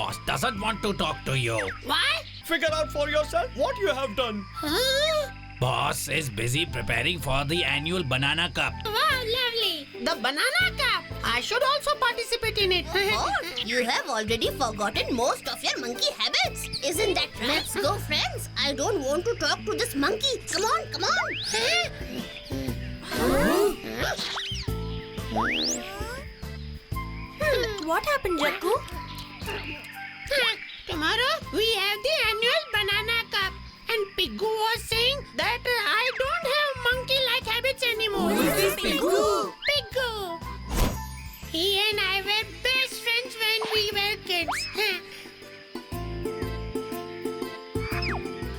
boss doesn't want to talk to you. Why? Figure out for yourself what you have done. Huh? Boss is busy preparing for the annual banana cup. Wow, lovely. The banana cup. I should also participate in it. Oh, you have already forgotten most of your monkey habits. Isn't that right? Let's go, friends. I don't want to talk to this monkey. Come on, come on. What happened, Jaggu? Tomorrow we have the annual banana cup. And Piggu was saying that I don't have monkey-like habits anymore. Who is this Piggu? Piggu. He and I were best friends when we were kids.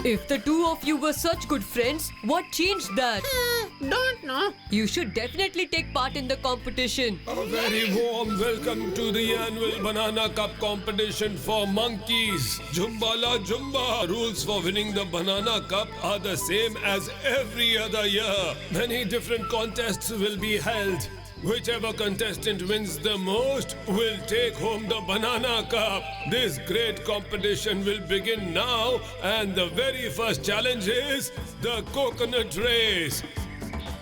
If the two of you were such good friends, what changed that? Don't know. You should definitely take part in the competition. A very warm welcome to the annual Banana Cup competition for monkeys. Jumbala Jumba. Rules for winning the Banana Cup are the same as every other year. Many different contests will be held. Whichever contestant wins the most will take home the Banana Cup. This great competition will begin now, and the very first challenge is the coconut race.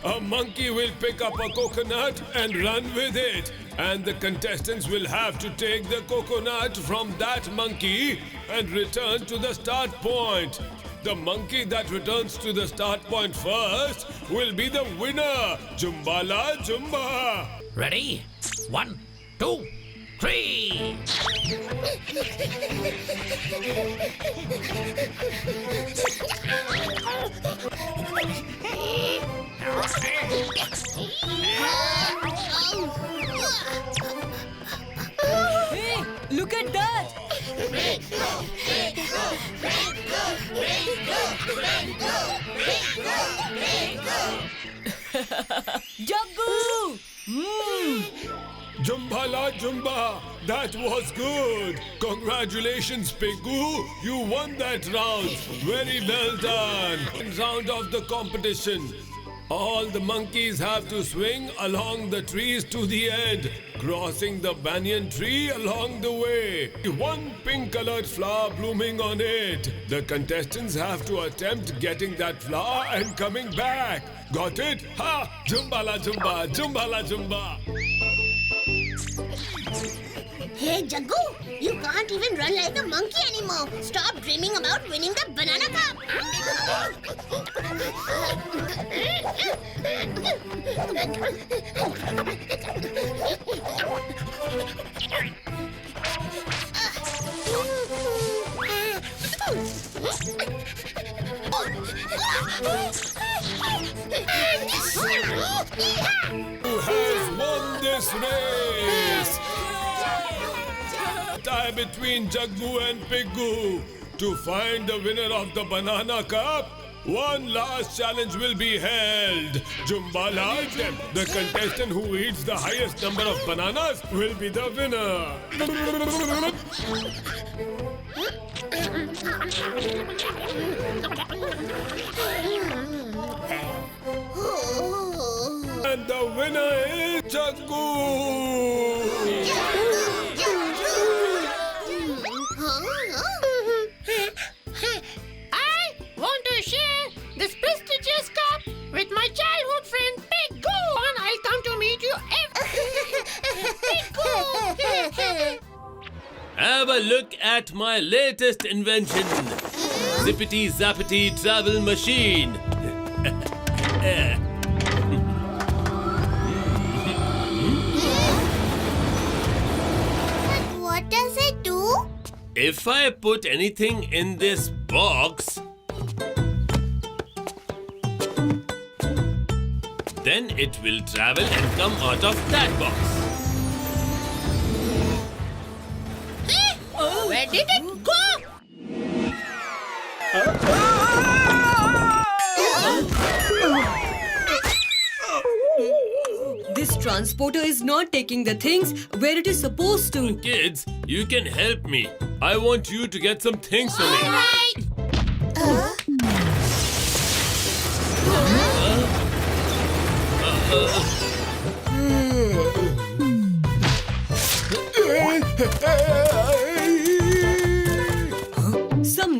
A monkey will pick up a coconut and run with it, and the contestants will have to take the coconut from that monkey and return to the start point. The monkey that returns to the start point first will be the winner. Jumbala Jumba. Ready? 1, 2, 3. Hey, look at that! Jaggu! Jumbala Jumba. That was good. Congratulations, Piggu. You won that round. Very well done. Round of the competition. All the monkeys have to swing along the trees to the end, crossing the banyan tree along the way. One pink-colored flower blooming on it. The contestants have to attempt getting that flower and coming back. Got it? Ha! Jumbala Jumba, Jumbala Jumba. Hey, Jaggu, you can't even run like a monkey anymore. Stop dreaming about winning the banana cup. Who has won this race? Tie between Jaggu and Piggu. To find the winner of the Banana Cup, one last challenge will be held. Jumbala, the contestant who eats the highest number of bananas will be the winner. And the winner is Jaggu. I want to share this prestigious cup with my childhood friend Piggu. And I'll come to meet you Piggu. Have a look at my latest invention, Zippity Zappity Travel Machine. What does it do? If I put anything in this box, then it will travel and come out of that box. Where did it go? This transporter is not taking the things where it is supposed to. Kids, you can help me. I want you to get some things for me. Right.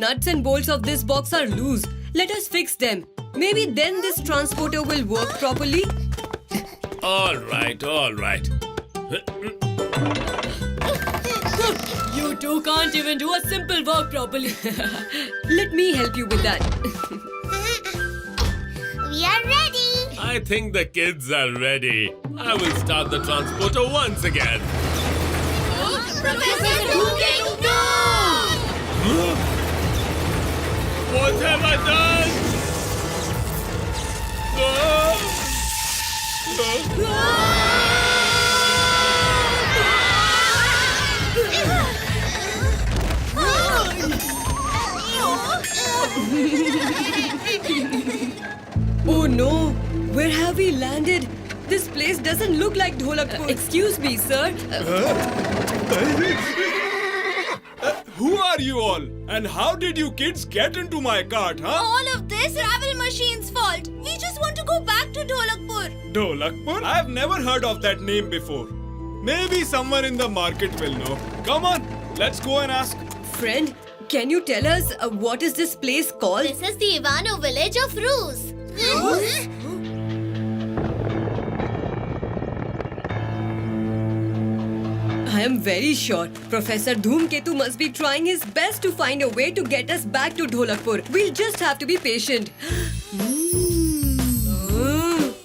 nuts and bolts of this box are loose. Let us fix them. Maybe then this transporter will work properly. All right, all right. You two can't even do a simple work properly. Let me help you with that. We are ready. I think the kids are ready. I will start the transporter once again. Professor Doom! No! What have I done? Oh no! Where have we landed? This place doesn't look like Dholakpur. Excuse me, sir. Who are you all? And how did you kids get into my cart, huh? All of this travel machine's fault. We just want to go back to Dholakpur. Dholakpur? I've never heard of that name before. Maybe someone in the market will know. Come on, let's go and ask. Friend, can you tell us what is this place called? This is the Ivano village of Ruse. I am very sure Professor Dhoomketu must be trying his best to find a way to get us back to Dholakpur. We'll just have to be patient.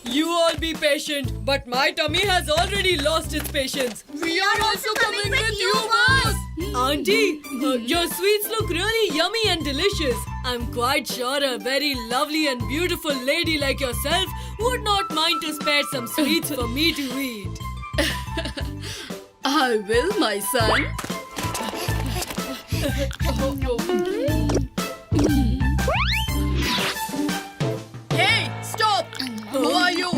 You all be patient, but my tummy has already lost its patience. We are also coming with you, boss. Auntie, your sweets look really yummy and delicious. I'm quite sure a very lovely and beautiful lady like yourself would not mind to spare some sweets for me to eat. I will, my son. Hey, stop! Who are you?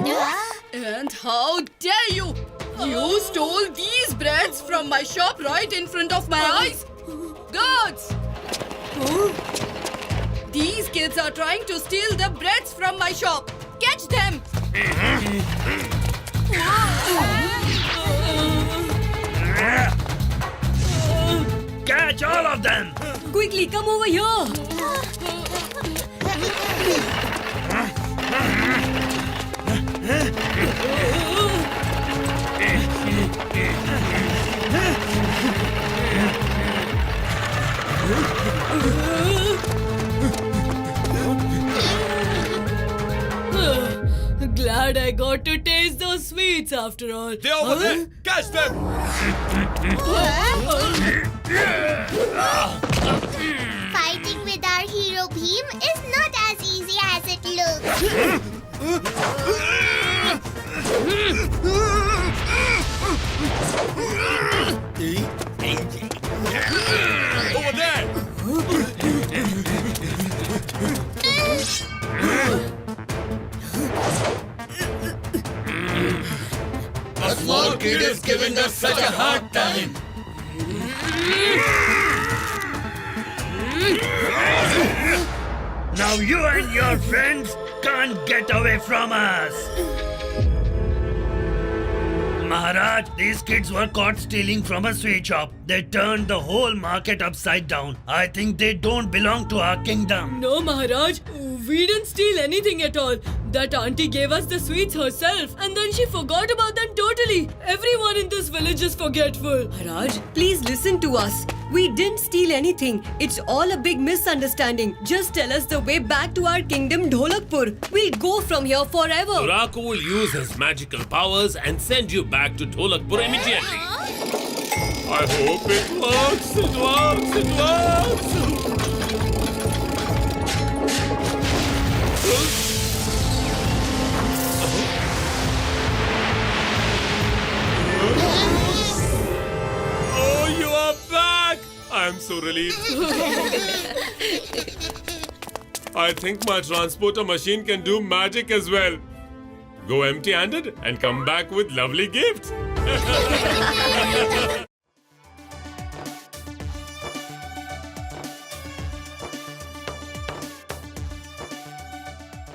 And how dare you? You stole these breads from my shop right in front of my eyes. Guards! These kids are trying to steal the breads from my shop. Catch them! Catch all of them! Quickly, come over here. Glad I got to taste those sweets after all. They're over there. Catch them. Fighting with our hero Bheem is not as easy as it looks. Over there. A small kid is giving us such a hard time. Now you and your friends can't get away from us. Maharaj, these kids were caught stealing from a sweet shop. They turned the whole market upside down. I think they don't belong to our kingdom. No, Maharaj, we didn't steal anything at all. That auntie gave us the sweets herself and then she forgot about them totally. Everyone in this village is forgetful. Maharaj, please listen to us. We didn't steal anything. It's all a big misunderstanding. Just tell us the way back to our kingdom, Dholakpur. We'll go from here forever. Turaku will use his magical powers and send you back to Dholakpur immediately. I hope it works. It works. It works. Oh, you are back! I'm so relieved. I think my transporter machine can do magic as well. Go empty-handed and come back with lovely gifts.